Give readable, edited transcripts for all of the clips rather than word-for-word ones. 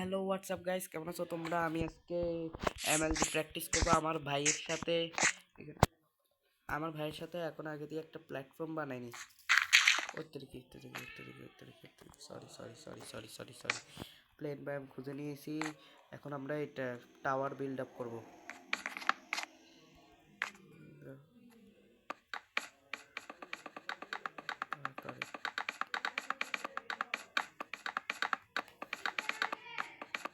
Hello WhatsApp guys, কেমন আছো তোমরা? আমি আজকে এমএলজি প্র্যাকটিস করবো আমার ভাইয়ের সাথে। এখন আগে দিয়ে একটা প্ল্যাটফর্ম বানাইনি। Sorry sorry sorry sorry sorry sorry plain ব্যায়াম খুঁজে নিয়েছি। এখন আমরা এটা টাওয়ার বিল্ড আপ করবো।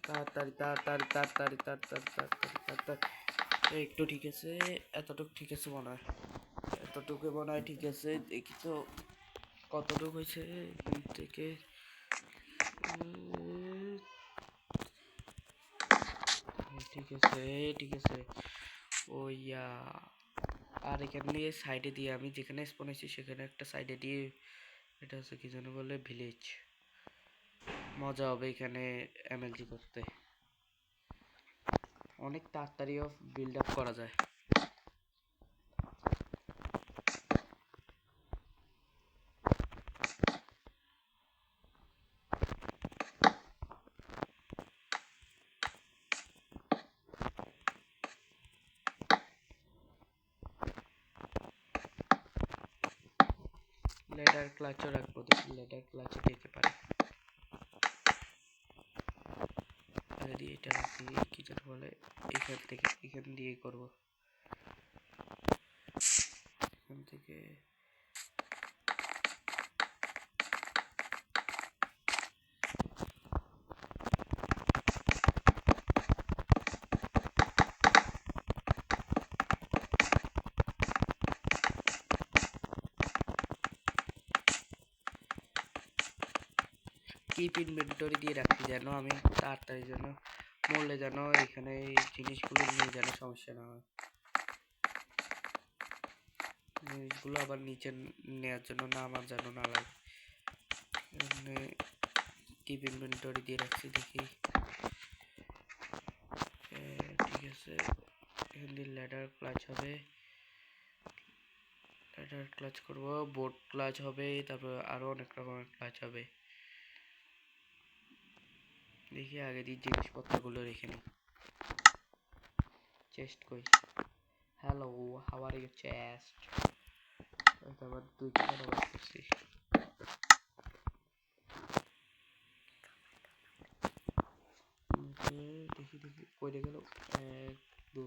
তাড়াতাড়ি তাড়াতাড়ি তাড়াতাড়ি তাড়াতাড়ি তাড়াতাড়ি তাড়াতাড়ি একটু ঠিক আছে, এতটুকু ঠিক আছে মনে হয়, এতটুকু মনে হয় ঠিক আছে। দেখি তো কতটুকু হয়েছে এখান থেকে। ঠিক আছে ঠিক আছে। ওইয়া আর এখান দিয়ে সাইডে দিয়ে আমি যেখানে স্পন হয়েছি সেখানে একটা সাইডে দিয়ে, এটা হচ্ছে কি যেন বলে ভিলেজ। মজা হবে এখানে এমএলজি করতে, অনেক তাড়াতাড়িও বিল্ড আপ করা যায়। লেডার ক্লাচও রাখবো, দেখি লেডার ক্লাচে দিতে পারি। যদি এটা রাখি কি যেন বলে, এখান দিয়ে করবো, এখান থেকে কিপ ইনভেন্টরি দিয়ে রাখি, যেন আমি তাড়াতাড়ি যেন মরলে যেন এখানে এই জিনিসগুলো নিয়ে যেন সমস্যা না হয়। জিনিসগুলো আবার নিচে নেওয়ার জন্য না আমার যেন না লাগে। এখানে কিপ ইনভেন্টরি দিয়ে রাখছি, দেখি ঠিক আছে। এখান দিয়ে ল্যাডার ক্লাচ হবে, ল্যাডার ক্লাচ করবো, বোট ক্লাচ হবে, তারপর আরো অনেক রকমের ক্লাচ হবে। দেখি আগে দিয়ে জিনিসপত্রগুলো রেখে নিই। চেস্ট কই? Hello, how are you chest? আবার দুইটা ব্যবহার করছি। দেখি দেখি কই গেল, 1 2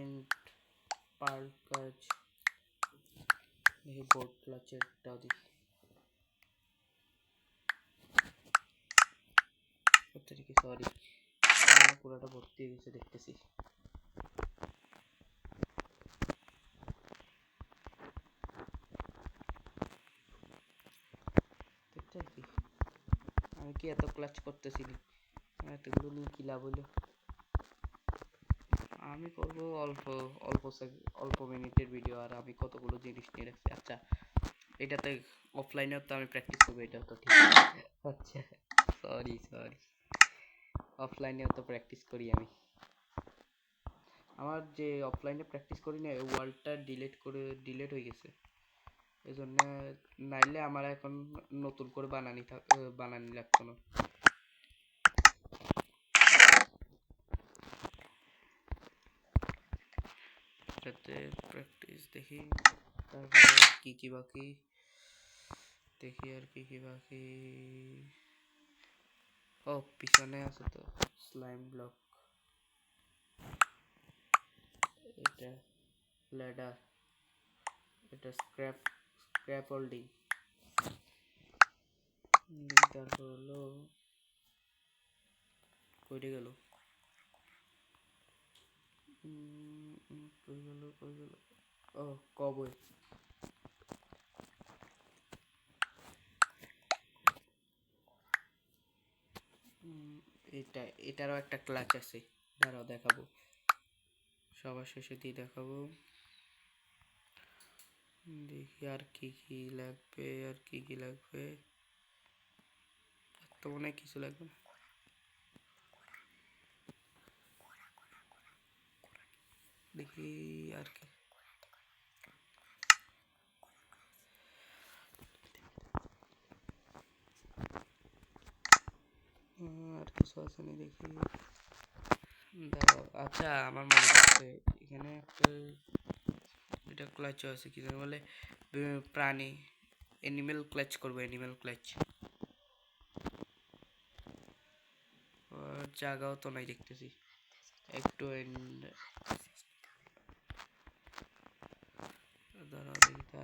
এন্ড পার কাজ। দেখি বোর্ড ক্লাচেরটাও দেখি, কি সরি পুরোটা ভর্তি হয়ে গেছে দেখতেছি। দেখতে কি আমি কি এত ক্লাচ করতেছি না, এতগুলো নিয়ে কি লাভ হলো? আমি করবো অল্প অল্প অল্প মিনিটের ভিডিও, আর আমি কতগুলো জিনিস নিয়ে রাখছি। আচ্ছা, এটাতে অফলাইনেও তো আমি প্র্যাকটিস করবো, এটাও তো ঠিক। আচ্ছা সরি সরি, অফলাইনেও তো প্র্যাকটিস করি আমি। আমার যে অফলাইনে প্র্যাকটিস করি না, ওয়ার্ল্ডটা ডিলেট হয়ে গেছে, এই জন্য। নাইলে আমার এখন নতুন করে বানানি লাগতো না। এটাতে প্র্যাকটিস দেখি, তারপরে কি কি বাকি দেখি, আর কি কি বাকি। ও পিছনে আছে তো স্লাইম ব্লক, এটা ল্যাডার, এটা স্ক্র্যাপ হোল্ডিং, তারপর হলো কইটে গেল, কই গেল, ও কবই। এটারও একটা ক্লাচ আছে, দাঁড়াও দেখাবো, সবার শেষে দিয়ে দেখাবো। দেখি আর কি কি লাগবে, আর কি কি লাগবে। তো মনে হয় কিছু লাগবে না। দেখি আর কি আর কিছু আছে নি দেখি। দাঁড়াও, আচ্ছা আমার মনে পড়ছে এখানে একটা এটা ক্লাচ আছে কি জানি বলে প্রাণী অ্যানিমেল ক্লাচ করবো অ্যানিমেল ক্লাচ। জায়গাও তো নাই দেখতেছি একটু দাঁড়াও দেখি তো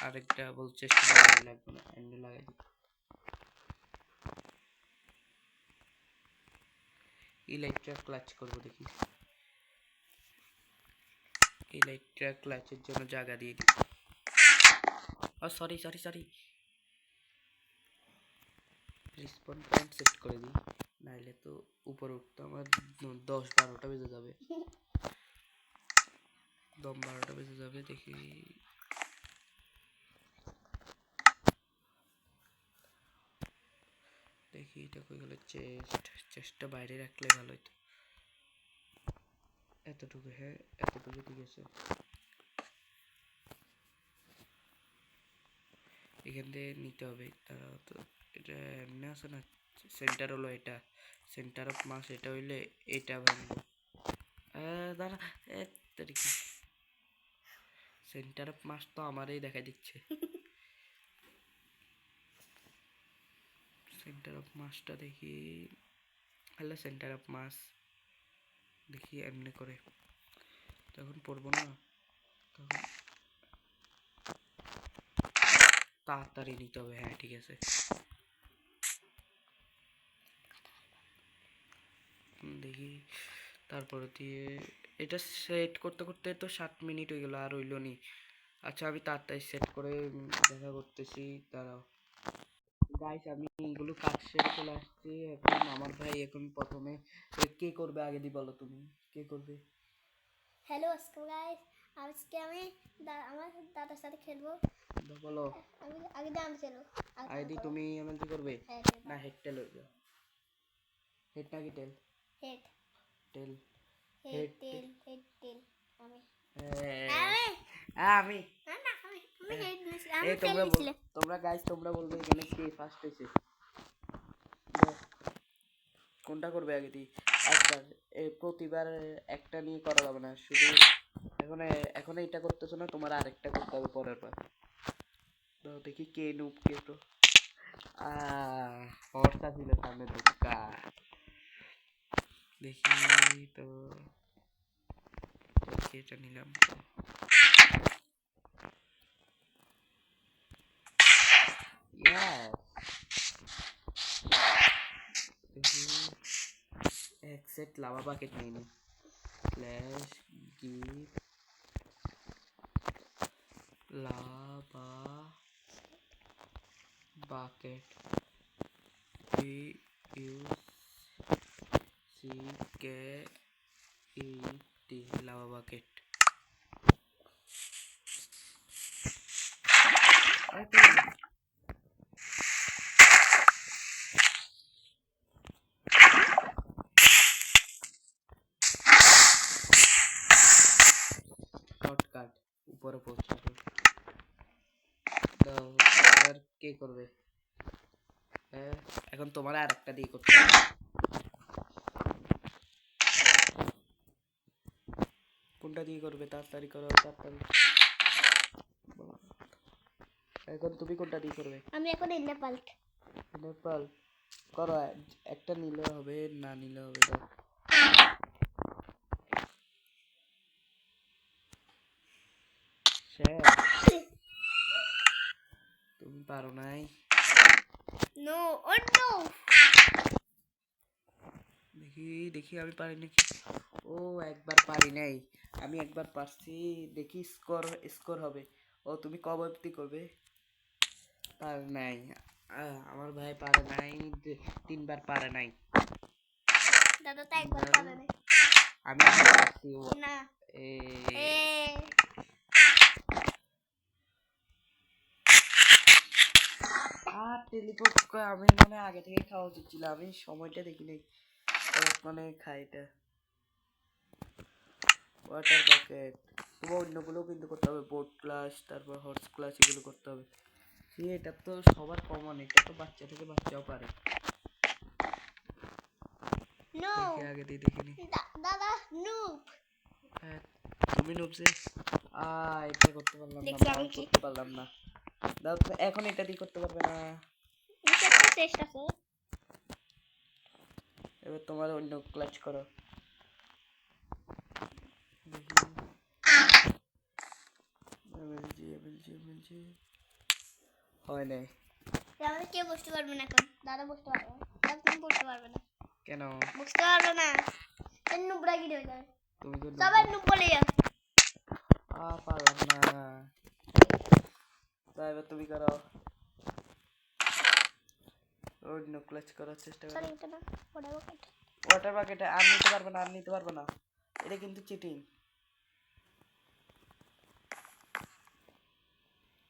আরেকটা বল চেষ্টা করা লাগবে না এন্ড লাগাই দিই। ইলেকট্রা ক্লাচ করবো দেখি। ইলেকট্রা ক্লাচের জন্য জায়গা দিয়ে দিই। ও sorry sorry sorry, respawn point set করে দিই, নাইলে তো উপরে উঠতে আমার 10-12টা বেজে যাবে। 10-12টা বেজে যাবে দেখি। দেখি এটা কই গেল, চেস্টটা বাইরে রাখলে ভালো হতো। এতটুকু, হ্যাঁ এতটুকু ঠিক আছে। এখান থেকে নিতে হবে, তারা তো এটা এমনি আছে না, সেন্টার হলো এটা, সেন্টার অফ মাস এটা হইলে এটা ভাঙবো। দাঁড়া, সেন্টার অফ মাস তো আমারই দেখা দিচ্ছে। সেন্টার অফ মাসটা দেখি, হ্যালো সেন্টার অফ মাস দেখি এমনি করে, তখন পড়বো না, তখন তাড়াতাড়ি নিতে হবে। হ্যাঁ ঠিক আছে, দেখি তারপরে দিয়ে এটা সেট করতে করতে তো 7 মিনিট হয়ে গেল, আর হইল নি। আচ্ছা আমি তাড়াতাড়ি সেট করে দেখা করতেছি, দাঁড়াও গাইস। আমি এগুলো কাজ সেরে চলে আসছি। এখন আমার ভাই এখন প্রথমে কে করবে আগে দি বলো, তুমি কে করবে? হ্যালো আসসালামু গাইস, আজকে আমি আমার দাদার সাথে খেলবো। বলো, আমি আগে দাম খেলো। আইডি তুমি এমএলটি করবে হ্যাঁ না হেড টেল হইবে? হেড নাকি tail? Head tail. Head tail head tail. আমি আমি না না আমি হেড নিছি, এই আমি টেল নিছিলাম। তোমরা গাইস তোমরা বলবে এখানে কে ফার্স্ট হইছে, কোনটা করবে আগে দি। আচ্ছা এই প্রতিবার একটা নিয়ে করা যাবে না, শুধু এখন এখন এইটা করতেছো না, তোমার আরেকটা করতে হবে পরের বার। তো দেখি কে নুব কে তো ফর্সা ছিল সামনে ধোকা। দেখি তো এটা নিলাম তো। Yes. দেখি এক সেট লাভা বাকেট নিয়ে নি, slash give lava bucket, B U C K E T, lava bucket. Shortcut উপরে পৌঁছাবে। তো এবার কে করবে? এখন তোমার আর একটা দিয়ে করতে হবে। কোনটা দিয়ে করবে? তাড়াতাড়ি করো, তাড়াতাড়ি। এখন তুমি কোনটা দিয়ে করবে? আমি এখন নেপাল নেপাল করো, একটা নিলে হবে না নিলে হবে না। তুমি পারো নাই। নো ও নো, দেখি দেখি আমি পারি নাকি। ও একবার পারি নাই, আমি একবার পারছি। দেখি স্কোর স্কোর হবে। ও তুমি কবে অবধি করবে? পারে নাই, আমার ভাই পারে নাই, 3বার পারে নাই। দাদা তো একবার পারে না। আমি একবার পারছি। না এ আর টেলিপোর্ট আমি মানে আগে থেকে খাওয়া উচিত ছিল, আমি সময়টা দেখি নাই। মানে খাই এটা ওয়াটার বাকেট। তোমার অন্যগুলোও কিন্তু করতে হবে, বোট ক্লাস, তারপর হর্স ক্লাস, এগুলো করতে হবে। এটা তো সবার কমন, এটা তো বাচ্চা থেকে বাচ্চাও পারে। নো দেখি আগে দিয়ে দেখিনি। দাদা নুব। হ্যাঁ তুমি নুবসে এটা করতে পারলাম না, দেখছি আমি মাউন্ট কি করতে পারলাম না। দাও তুমি এখন এটা দিয়ে করতে পারবে না। নিচে একটা চেষ্টা আছে। এবার তোমার অন্য ক্লাচ করো। দেখি এমএলজি হয় নাই। আমাদের কেউ বসতে পারবে না এখন, দাদা বসতে পারবে না, দাদা তুমি বসতে পারবে না, কেন? বসতে পারবে না, নুবরা কি হয়ে যায়, তুমি তো সবাই নুব বলে যাও। পারলাম না। তাই এবার তুমি করো, অন্য ক্লাচ করার চেষ্টা করো। সরি এটা না, ওটা বাকেট। ওয়াটার বাকেটে আর নিতে পারবে না, আর নিতে পারবে না, এটা কিন্তু চিটিং।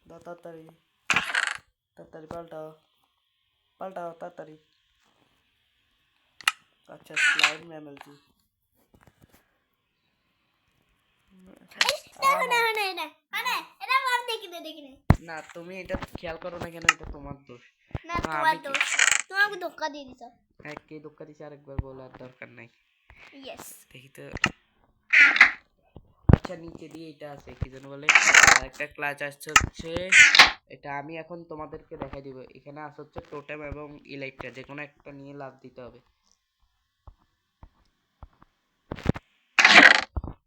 দাও তাড়াতাড়ি, তাড়াতাড়ি পাল্টাও, পাল্টাও তাড়াতাড়ি। আচ্ছা স্লাইম এমএলজি। দেখো না না না না, এটা আমার দেখি না না তুমি এটা খেয়াল করো না কেন, এটা তোমার দোষ। না, আমি তোমার কি- দোষ, তোমাকে ধোকা দিয়ে দিছো। হ্যাঁ কে ধোক্কা দিছে আরেকবার বলার দরকার নাই। ইয়েস দেখি তো। আচ্ছা নিচে দিয়ে এটা আছে কি যেন বলে, একটা ক্লাচ আসছে হচ্ছে, এটা আমি এখন তোমাদেরকে দেখাই দিব। এখানে আছে হচ্ছে টোটেম এবং ইলেকট্রা, যে কোনো একটা নিয়ে লাভ দিতে হবে।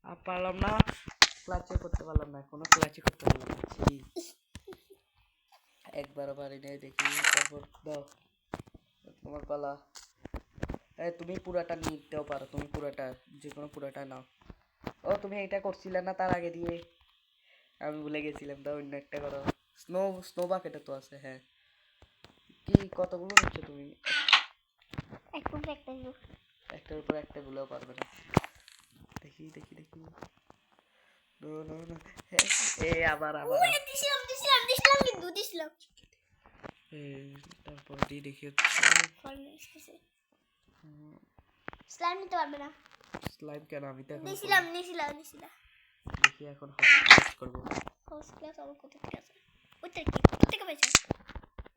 আর পারলাম না, ক্লাচে করতে পারলাম না, কোনো ক্লাচে করতে পারলাম না। ছি, একবারও পারি নাই। দেখি তারপর দাও, তোমার পালা। তুমি পুরাটা নিতেও পারো, তুমি পুরাটা, যে কোনো পুরাটা নাও। ও তুমি এটা করছিলে না তার আগে দিয়ে, আমি ভুলে গেছিলাম। দাও অন্য একটা করো। স্নো স্নো বাকেটে তো আছে। হ্যাঁ কি কতগুলো নিচ্ছ তুমি? একটু একটা একটার উপর একটা গুলোও পারবে না। দেখি দেখি দেখি, নো নো নো, আবার আবার ওরে দিছিলাম কিন্তু দিছিলাম। তারপর দিয়ে দেখি হচ্ছে স্লাইম নিতে পারবে না। স্লাইম কেন, আমি তো এখন নিছিলাম। দেখি এখন হট করবো। ফার্স্ট ক্লাস আমার কোথা থেকে আছে? ওইটা কি কোথা থেকে পেয়েছো?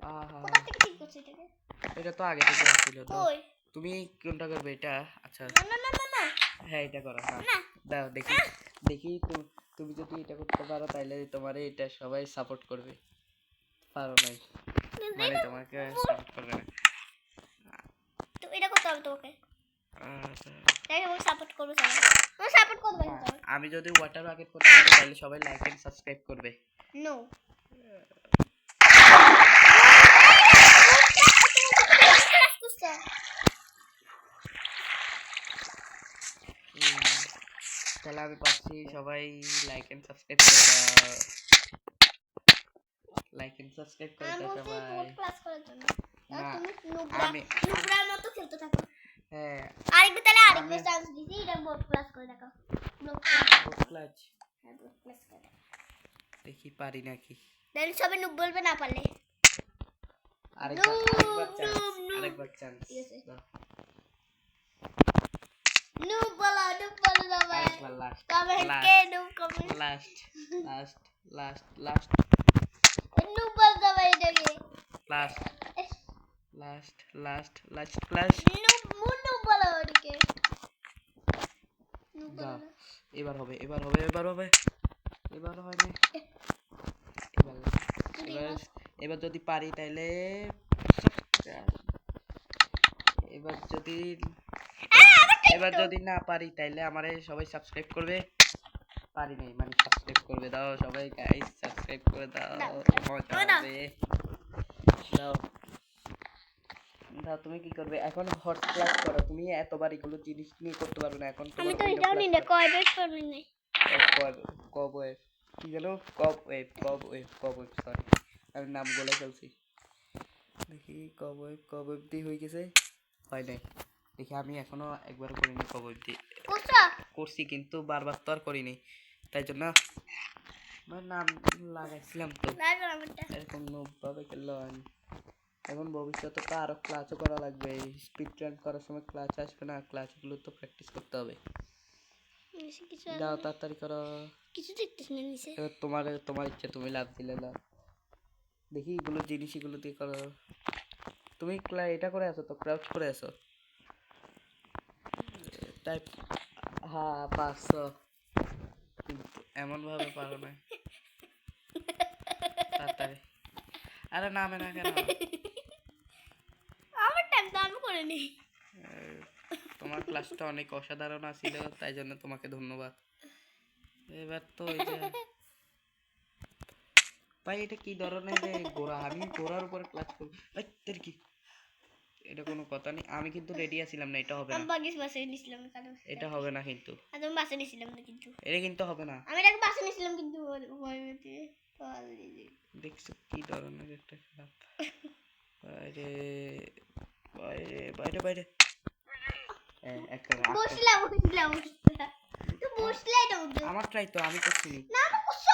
আহা কোথা থেকে ঠিক করছো এটাকে? এটা তো আগে থেকে ছিল। কই? তুমি কোনটা করবে এটা? আচ্ছা না হ্যাঁ এটা করো। হ্যাঁ না দাও দেখি, দেখি তুমি যদি এটা করতে পারো তাহলে তোমার এটা সবাই সাপোর্ট করবে। পারো নাই মানে তোমাকে সাপোর্ট করবে না। তো এটা করতে হবে তোমাকে। আচ্ছা, তাই আমি সাপোর্ট করব সবাই। আমি সাপোর্ট করব না, সবাই। আমি যদি ওয়াটার বাকেট করতে পারি তাহলে সবাই লাইক এন্ড সাবস্ক্রাইব করবে। নো। হুম, তাহলে আমি পাচ্ছি, সবাই লাইক এন্ড সাবস্ক্রাইব করে দাও, লাইক এন্ড সাবস্ক্রাইব করে আমি দাও বলছি সবাই। বোর্ড ক্লাস করার জন্য। আর না তুমি আমি নুবরার মতো খেলতে থাকো। হ্যাঁ আরেকবার তাহলে আরেকবার আমি- চান্স দিছি, এটা বোর্ড ক্লাস করে দেখো। বোর্ড ক্লাচ ক্লাস করে। দেখি পারি নাকি। তাহলে সবাই নুব বলবে না পারলে। আরেকবার চান্স, নুব। আরেকবার চান্স ঠিক আছে। দাও। নুব বলো সবাই। আরেকবার লাস্ট, কমেন্ট কে noob comment. Last last last last noob বল সবাই এটাকে। Last last last last last noob বলো এটাকে। নুব বলো দাও। না। এবার হবে, এবার হবে, এবার হবে, এবার হয় না। এবার এবার এবার যদি পারি তাহলে, এবার যদি এবার যদি না পারি তাহলে আমারে সবাই সাবস্ক্রাইব করবে। পারি নাই মানে সাবস্ক্রাইব করবে। দাও সবাই গাইস সাবস্ক্রাইব করে দাও, মজা হবে। দাও দাও, তুমি কি করবে এখন? হট ক্লাস করো। তুমি এতবার এগুলো জিনিস নিয়ে করতে পারবে না। এখন আমি তোমার তো অন্য এটাও নি class না, করো। কয়বার পারবি না। কবওয়েব কি গেল? কবওয়েব সরি, আমি নাম বলে ফেলছি। দেখি কবওয়েব দিয়ে হয়ে গেছে, হয় নাই। দেখি আমি এখনো একবারও করিনি কবওয়েব দিয়ে। কোসা করছি কিন্তু বারবার তো আর করিনি, তাই জন্য আমার নাম লাগাইছিলাম তো। রাইবার আমারটা। এরকম নোব ভাবে খেললো আমি। এখন ভবিষ্যতে তো আরো ক্লাচও করা লাগবে, স্পিড রান করার সময় ক্লাচ আসবে না, ক্লাচগুলো তো প্র্যাকটিস করতে হবে। নিচে কিছু যাও তাড়াতাড়ি করো। কিছু দেখতেছ না নিচে। এবার তোমার ইচ্ছে, তুমি লাভ দিলে লাভ। দেখি এগুলো জিনিস এগুলো দিয়ে করো। তুমি এটা করে আছো তো, ক্রাউচ করে আছো টাইপ। হ্যাঁ পারছো, কিন্তু এমন ভাবে পারো না। তাড়াতাড়ি। আরে নামে না কেন? আমার টাইম তো আমি করে নি। তোমার ক্লাসটা অনেক অসাধারণ ছিল, তাই জন্য তোমাকে ধন্যবাদ। এবার তো ওই যে ভাই, এটা কি ধরনের গোড়া? আমি গোড়ার উপরে ক্লাচ করব? তোর কি, এটা কোনো কথা নেই। আমি কিন্তু রেডি আছিলাম না, এটা হবে না, আমি বাগিস বাসে নিছিলাম কারণ এটা হবে না কিন্তু, আর আমি বাসে নিছিলাম না কিন্তু এটা কিন্তু হবে না। আমি এটাকে বাসে নিছিলাম কিন্তু ভয়তে দেখছো কি ধরনের একটা খারাপ। বাইরে বাইরে বাইরে বাইরে। একটা বসলাম বসলাম বসলাম তো বসলে এটা বুঝছো আমার ট্রাই তো আমি করছি না আমি করছো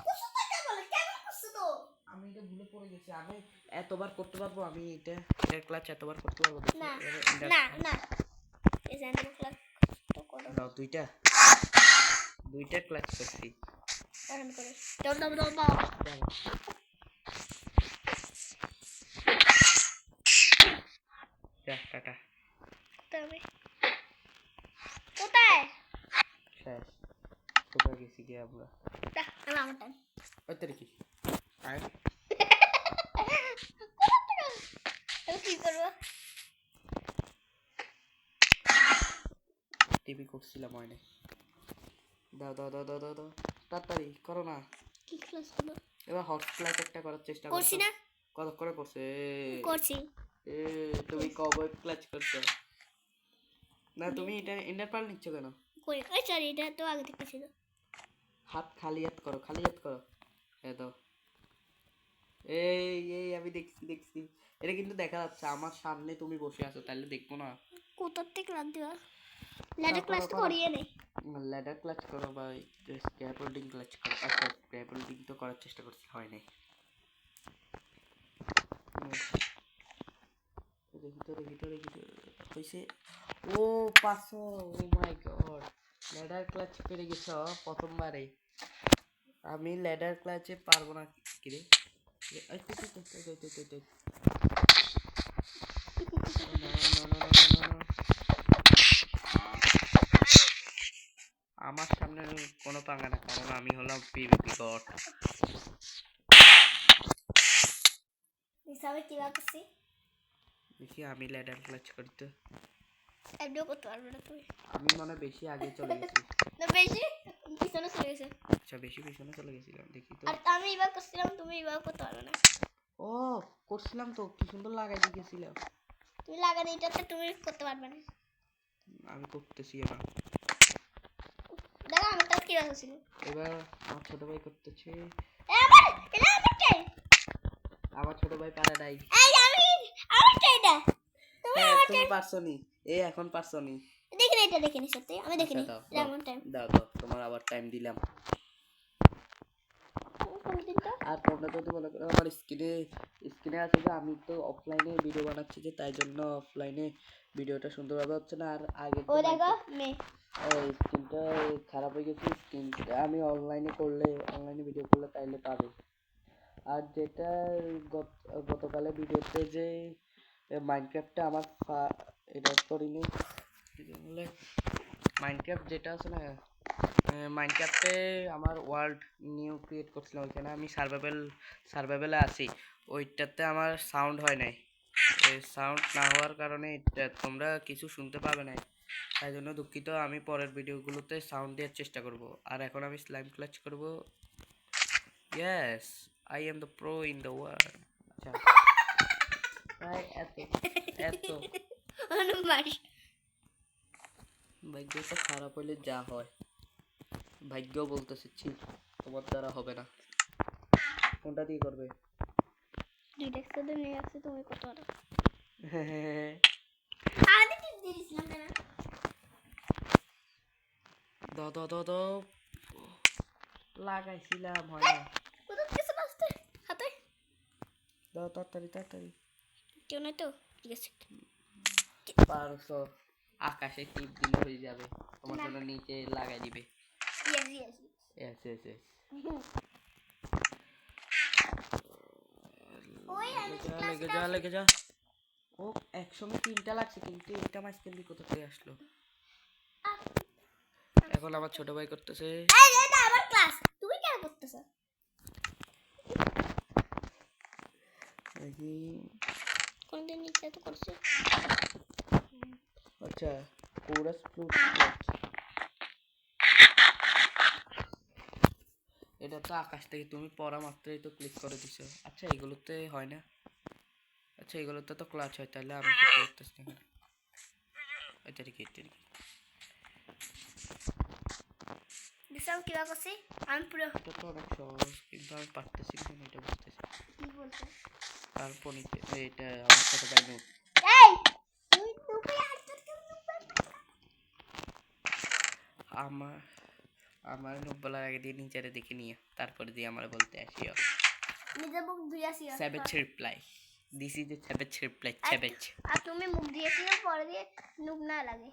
করছো তো কেন বলে কেন করছো তো আমি এটা ভুলে পড়ে গেছি। আমি এতবার করতে পারবো? আমি এর ক্লাচ এতবার করতে পারবো? না না না এই জানি ক্লাস তো করো দাও, দুইটা ক্লাচ করছি। এখন করে দাও দাও দাও দাও যা টাটা, তবে কোথায় শেষ। কোথায় গেছি গিয়ে আমরা? আমি আমার টাইম ওই তোর কি আয়, কি করবো টিভি করছিলাম মনে। দাও দাও দাও দাও দাও দাও, তাড়াতাড়ি করো না। কি ক্লাস হলো এবার হট ক্লাচ একটা করার চেষ্টা করছি করছো। না কত করে করছে? করছি তুমি কবে ক্লাচ করছো? না তুমি এটা ইন্টার পাল নিচ্ছ কেন? কই ওই সরি এটা তো আগে থেকে ছিল হাত খালি হাত করো, খালি হাত করো। দাও। এই আমি দেখছি এটা কিন্তু দেখা যাচ্ছে আমার সামনে তুমি বসে আছো, তাহলে দেখবো না? কোথার থেকে ক্লাস দেওয়া ল্যাডার ক্লাস তো করিয়ে নেই ল্যাডার ক্লাচ করো বা স্ক্র্যাপোল্ডিং ক্লাচ করো। আচ্ছা স্ক্র্যাপোল্ডিং তো করার চেষ্টা করছি, হয় নাই। দেখি হয়েছে। ও পাঁচশো, ও মাই গড, ল্যাডার ক্লাচ পেরে গেছ প্রথমবারে। আমি ল্যাডার ক্লাচে পারবো না কিরে। আমার সামনে কোনো পাঙ্গা না, কারণ আমি হলাম পিভিপি গড। হিসাবে কি করছি দেখি আমি ল্যাডার ক্লাচ করতে, এমনিও করতে পারবে না তুমি আমি মনে বেশি আগে চলে গেছি। না বেশি পিছনে চলে গেছে আচ্ছা বেশি পিছনে চলে গেছিলাম, দেখি তো। আর আমি এবার করছিলাম তুমি এবার করতে পারবে না ও করছিলাম তো, কি সুন্দর লাগাই গেছিলাম। তুমি লাগানো এটাতে তুমি করতে পারবে না আমি করতেছি এবার। দেখো আমি তার কি ছিল এবার আমার ছোট ভাই করতেছে। আমার এটা আমার টাইম আমার ছোট ভাই পারে নাই। এই আমি আমার টাইমটা তুমি আমার তুমি পারছো নি, এখন পারছো নি। দেখি না এটা দেখিনি সত্যি আমি দেখিনি আচ্ছা, এটা আমার টাইম দাও দাও, তোমার আবার টাইম দিলাম। আর তোমরা যদি মনে করো আমার স্ক্রিনে আছে যে আমি তো অফলাইনে ভিডিও বানাচ্ছি, যে তাই জন্য অফলাইনে ভিডিওটা সুন্দরভাবে হচ্ছে না। আর আগে ও দেখো মে স্ক্রিনটা খারাপ হয়ে গেছে, স্ক্রিনটা আমি অনলাইনে ভিডিও করলে তাইলে পাবে। আর যেটা গতকালে ভিডিওতে যে মাইনক্রাফটটা আমার এটা করিনি, মাইনক্রাফট যেটা আছে না, মাইনক্রাফটে আমার ওয়ার্ল্ড নিউ ক্রিয়েট করছিলাম, ওইখানে আমি সার্ভাইভেলে আছি, ওইটাতে আমার সাউন্ড হয় নাই। সাউন্ড না হওয়ার কারণে তোমরা কিছু শুনতে পাবে না, তাই জন্য দুঃখিত। আমি পরের ভিডিওগুলোতে সাউন্ড দেওয়ার চেষ্টা করব। আর এখন আমি স্লাইম ক্লাচ করব। Yes, I am the pro in the world. এত এত ভাগ্য তো খারাপ হলে যা হয়, ভাগ্য বলতেছে ছি, তোমার দ্বারা হবে না। কোনটা দিয়ে করবে? ডিটেক্টর নিয়ে আসছে তুমি কত বড় হ্যাঁ, আদি কি দিছিলাম না দাও দাও দাও দাও, লাগাইছিলাম হয় না। কত কিছু আসছে হাতে দাও দাও তাড়াতাড়ি তাড়াতাড়ি। কেউ নয় তো? ঠিক আছে। পারছো। আকাশে টিপ দিলে হয়ে যাবে, তোমার না। জন্য নিচে লাগাই দিবে। Yes yes. Yes, yes, yes. ওই আমি লেগে যা, ক্লাস লেগে যা, লেগে যা। ও একসঙ্গে তিনটা লাগছে, কিন্তু এটা মাঝখান দিয়ে কোথা থেকে আসলো? এখন আমার ছোট ভাই করতেছে। এই এটা আমার ক্লাস, তুমি কেন করতেছ? দেখি। কোনদিন নিচে তো করছি। আচ্ছা, কোরাস ফ্লুট। এটা তো আকাশ থেকে তুমি পড়া মাত্রই তো ক্লিক করে দিছো। আচ্ছা এগুলোতে হয় না। আচ্ছা এগুলোতে তো ক্লাচ হয়, তাহলে আমি করতে পারতেছি না। এটা কি এটা কি? দিশাম কিবা করছি আমি পুরো এটা তো অনেক সহজ, কিন্তু আমি পারতেছি না, এটা বুঝতেছি। কি বলছো? তারপর নিচে এটা আমার ছোট ভাই নোট। এই তুই তুমি আজকে কেমন আমার আমার নোট বলার আগে দিয়ে নিচেরে দেখে নিয়ে তারপরে দিয়ে আমার বলতে আসিও। নিজে মুখ ধুইয়াছি savage reply, this is a savage reply, savage. আর তুমি মুখ দিয়েছি পরে দিয়ে নুব না লাগে।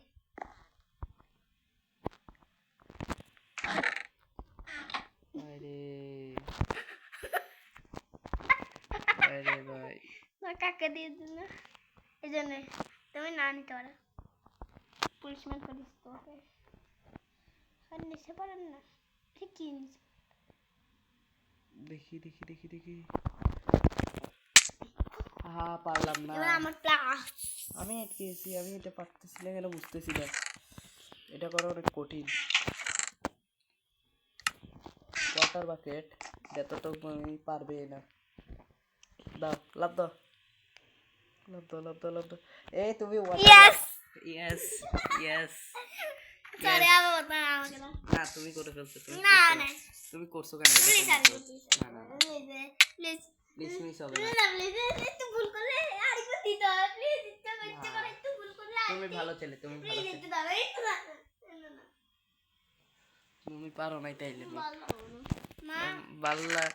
আরে আরে ভাই, না কাকে দিয়ে দিন না, এই জন্য তুমি না নিতে পারো, পুলিশমেন্ট করিস তোমাকে। আর নিতে পারেন না ঠিক কি নিতে? দেখি দেখি দেখি দেখি। হ্যাঁ পারলাম না। এবার আমার ক্লাস। আমি আটকেছি, আমি এটা পারতেছি না কেন বুঝতেছি না। এটা করা অনেক কঠিন। ওয়াটার বাকেট, এটা তো তুমি পারবে না। দাও লাভ দাও, লাভ দাও, লাভ দাও, লাভ দাও। এই তুমি ইয়েস ইয়েস ইয়েস। সরি আবার বলতে না আমাকে না। না তুমি করে ফেলছো, তুমি না করছো। না তুমি করছো কেন এটা? প্লিজ আর তুমি প্লিজ না না না, প্লিজ প্লিজ মিস হবে না না। প্লিজ একটু ভুল করলে আরেকটু দিতে হবে প্লিজ, ইচ্ছা করে একটু ভুল করলে তুমি ভালো ছেলে, তুমি ভালো প্লিজ ছেলে। একটু দাও একটু দাও না তুমি পারো নাই তাইলে না। মা বাল্লা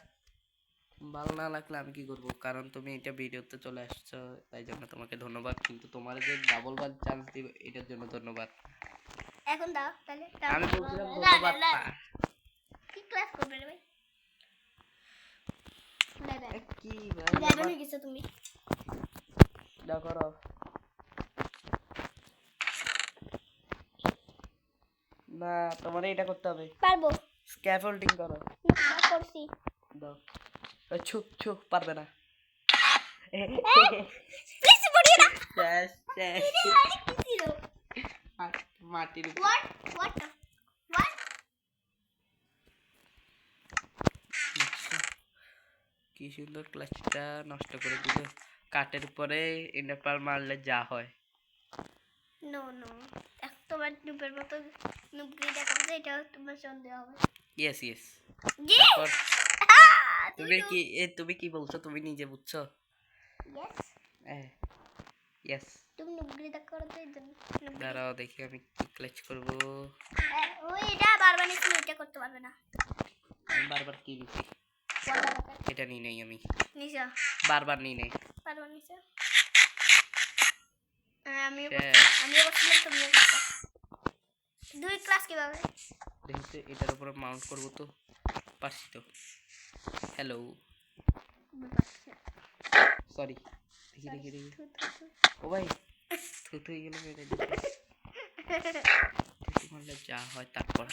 ভালো না লাগলে আমি কি করবো? কারণ তুমি এটা ভিডিওতে চলে আসছো, তাই জন্য তোমাকে ধন্যবাদ। কিন্তু তোমার যে ডাবল বার চান্স দিবে এটার জন্য ধন্যবাদ। এখন দাও তাহলে আমি বলছিলাম ধন্যবাদ না। কি ক্লাস করবে রে ভাই? এ, কি ভাই লেভেল আবার হয়ে গেছো তুমি। দাও করো। না তোমার এটা করতে হবে, পারবো স্ক্যাফোল্ডিং করো। না করছি। দাও। এ, ছুক ছুক পারবে না। প্লিজ পড়িয়ে না। শেষ শেষ। কি ছিল? মাটির উপর। What what what? দেখছো? কি সুন্দর ক্লাচটা নষ্ট করে দিল। কাঠের উপরে ইন্ডারপাল মারলে যা হয়। নো নো তোমার নুপের মতো নুপগিরি দেখাচ্ছে, এটাও তোমার সন্দেহ হবে। Yes yes. জি তারপর তুমি কি বলছো? তুমি নিজে বুঝছো? Yes yes. তুমি নুপগিরি দেখা করো তো এই জন্য দাঁড়াও দেখি আমি কি ক্লাচ করব। ওই এটা বারবার নিচ্ছি, ওইটা করতে পারবে না। আমি বারবার কি নিছি? এটা নিই নাই আমি, নিশা বারবার নিই নাই। বারবার নিশা আমিও শেষ। করছিলাম তুমিও করছো। দুই ক্লাস কিভাবে? দেখি এটার উপরে মাউন্ট করব তো পারছি তো। Hello sorry. দেখি দেখি দেখি। ও ভাই থুতু হয়ে গেল মেরে দিতে। থুতু মারলে যা হয় তারপর।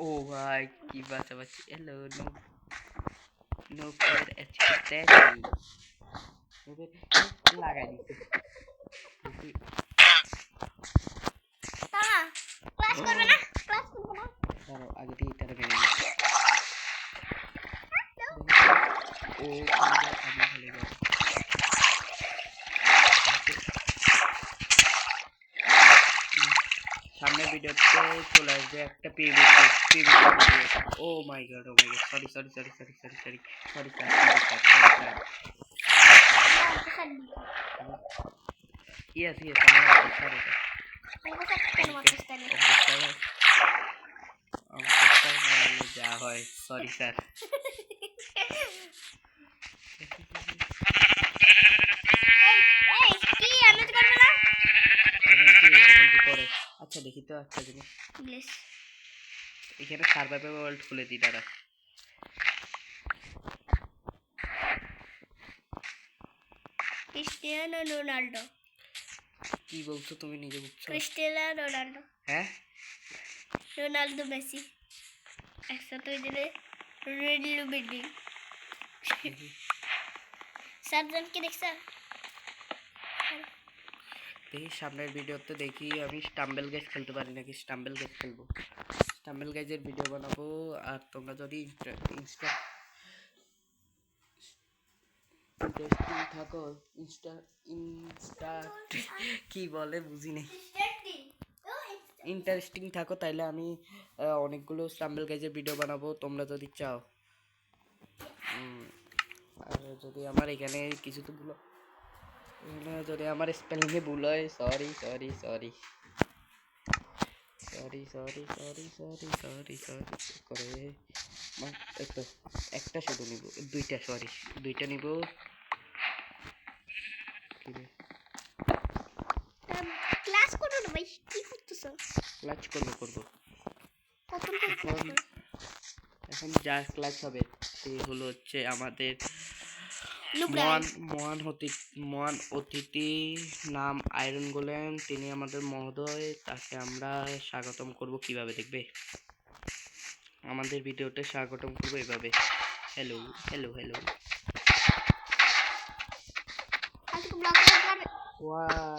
ও ভাই কি বাঁচাবাচ্ছি। Hello no no player expected লাগাই দিতে। দেখি তারা ক্লাস করবে না, ক্লাস করবে না। ধরো আগে দিয়ে এটারে মেরে দিই। ও আমি ভুলে যাব। সামনের ভিডিওতে চলে আসবে একটা PVP. Oh my god sorry sorry sorry sorry sorry sorry sorry sir sorry sir. Yes yes আমার সরি যা হয় সরি স্যার। দেখতে একটা জিনিস, প্লিজ এখানে সার্ভাইভাল ওয়ার্ল্ড খুলে দিই দাঁড়া। ক্রিস্টিয়ানো রোনাল্ডো, কি বলছো তুমি নিজে বুঝছো? ক্রিস্টিয়ানো রোনাল্ডো, হ্যাঁ রোনাল্ডো মেসি একসাথে হয়ে গেলে রেডলু বেডি। সাবধানকে দেখছা? দেখি সামনের ভিডিওতে দেখি আমি স্টাম্বেল গাইজ খেলতে পারি নাকি। স্টাম্বেল গাইজ খেলবো, স্টাম্বেল গাইজের ভিডিও বানাবো। আর তোমরা যদি ইন্টারেস্টিং থাকো, ইনস্টা কি বলে বুঝি নেই, ইন্টারেস্টিং থাকো তাইলে আমি অনেকগুলো স্টাম্বেল গাইজের ভিডিও বানাবো তোমরা যদি চাও। আর যদি আমার এখানে কিছু তো ভুল, এখানে যদি আমার স্পেলিংয়ে ভুল হয়, sorry sorry sorry sorry sorry sorry sorry sorry sorry করে এই তো একটা শুধু নিব, দুইটা সরি দুইটা নিব। কি রে ক্লাস করো না ভাই, কি করতেছো? ক্লাচ করবো কখন করে ক্লাস এখন করো? এখন যার ক্লাচ হবে সে হলো হচ্ছে আমাদের নুব্রাইন মহান অতিথি, নাম আয়রন গোলেম, তিনি আমাদের মহোদয়, তাকে আমরা স্বাগতম করব। কিভাবে দেখবে? আমাদের ভিডিওতে স্বাগতম করবো এভাবে, হ্যালো হ্যালো হ্যালো। আজকে ব্লগ করলাম। ওয়াও,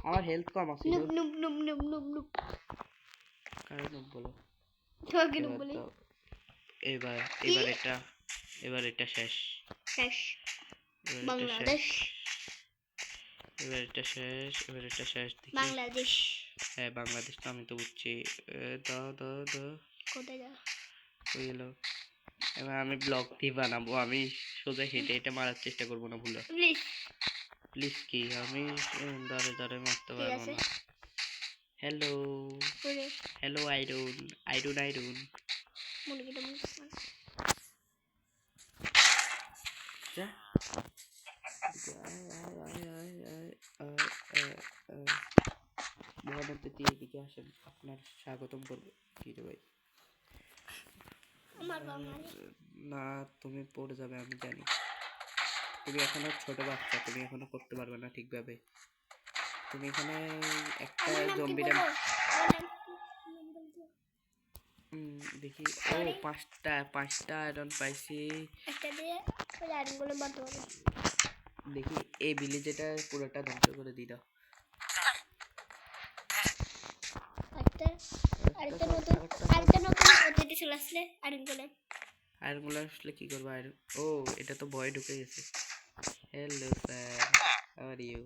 আমার হেলথ কম আছে। Noob noob noob noob noob noob, কারণ বলো তোমাকে নুব এবার বলি। দাও। এবার এবার এটা শেষ, শেষ এবার এটা বাংলাদেশ, শেষ, এবার এটা শেষ, এবার এটা শেষ। দেখি বাংলাদেশ হ্যাঁ বাংলাদেশ তো আমি তো বুঝছি। দাও দাও দাও, কোথায় যা? হয়ে গেল। এবার আমি ব্লগ দিয়ে বানাবো, আমি সোজা হেঁটে হেঁটে মারার চেষ্টা করবো না, ভুলো প্লিজ প্লিজ। কি আমি দাঁড়ে দাঁড়ে মারতে ঠিক পারবো আছে। না। হ্যালো করে হ্যালো আইরন আইরন আইরন। মুরগিটা মুরগি যা মহান অতিথি এদিকে আসেন, আপনার স্বাগতম করবো। কি রে ভাই, আমার বাঙালি না তুমি পড়ে যাবে আমি জানি, তুমি এখনো ছোট বাচ্চা, তুমি এখনো করতে পারবে না ঠিকভাবে। তুমি এখানে একটা আমার নাম কি জম্বিরা বলবো? আমার নাম নাম বলতে দেখি। ও Sorry? পাঁচটা আয়রন পাইছি। একটা দিয়ে ওই আইরনগুলো বাঁধতে হবে। দেখি এই ভিলেজটা পুরোটা ধ্বংস করে দিই দাও। একটা আরেকটা নতুন পদ্ধতি চলে আসলে আইরনগুলো। আয়রনগুলো আসলে কি করবো? আয়রন, ও এটা তো ভয় ঢুকে গেছে। Hello sir, how are you?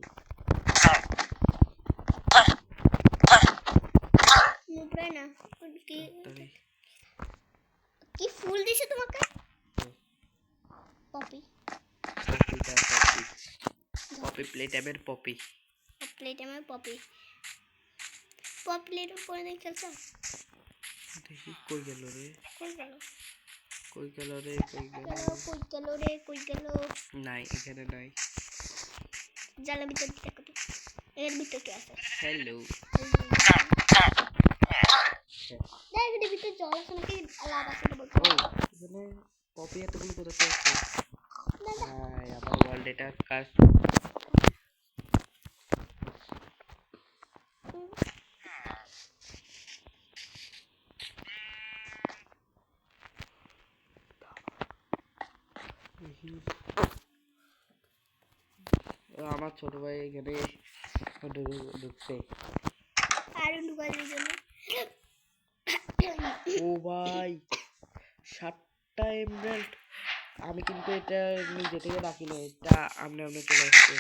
মুপড়ে না কি তবে কি ফুল দিছে তোমাকে? পপি পপি প্লেটামের পপি প্লেট আমার পপি প্লেট উপরে দিয়ে খেলছো? দেখি কই গেল রে, কই গেল? কই গেল রে, কই গেল? কই গেল রে, কই গেল? নাই এখানে নাই। জালের ভিতর দেখো তো, এর ভিতর কি আছে? হ্যালো দেখ এর ভিতর জল আছে নাকি লাভ আছে তো বলতে। ও এখানে পপি এতগুলো কোথা থেকে আসছে? আমার ওয়ার্ল্ড এটা কাজ। আমার ছোট ভাই এখানে ঢুকছে। আয়রন ঢুকানোর জন্য। ও ভাই 7টা এমরাল্ড, আমি কিন্তু এটা নিজে থেকে রাখি না, এটা আমনে আমনে চলে আসছে।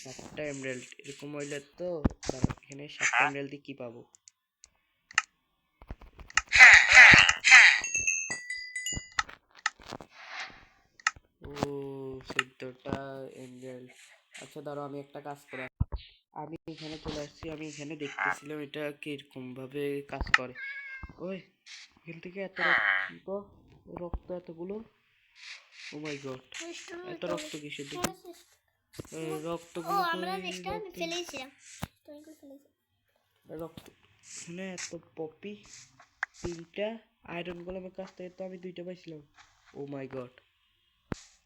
7টা এমরাল্ড এরকম হইলে তো দাঁড়াও, এখানে 7টা এমরাল্ড দিয়ে কি পাবো? ও 14টা এমরাল্ড। আচ্ছা দাঁড়াও আমি একটা কাজ করে, আমি এখানে চলে আসছি, আমি এখানে দেখতেছিলাম এটা কিরকম ভাবে কাজ করে। ওই এখান থেকে এত রক্ত এতগুলো, ও মাই গড, এত রক্ত কিসের দেখি? ও রক্তগুলো আমরা কই? নেক্সট টাইম ফেলেছিলাম। তুমি কই ফেলেছো? রক্ত এখানে এত পপি, 3টা আয়রন গোলামের কাছ থেকে তো আমি 2টা পাইছিলাম। ও মাই গড,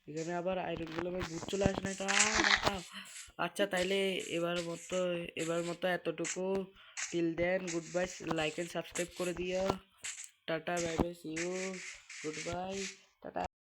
এখানে আবার আয়রন গোলামের ভূত চলে আসে না তো? বাঁচাও। আচ্ছা তাইলে এবার মতো এতটুকু। Till then goodbye, like and subscribe করে দিও। Tata bye bye, see you, good bye.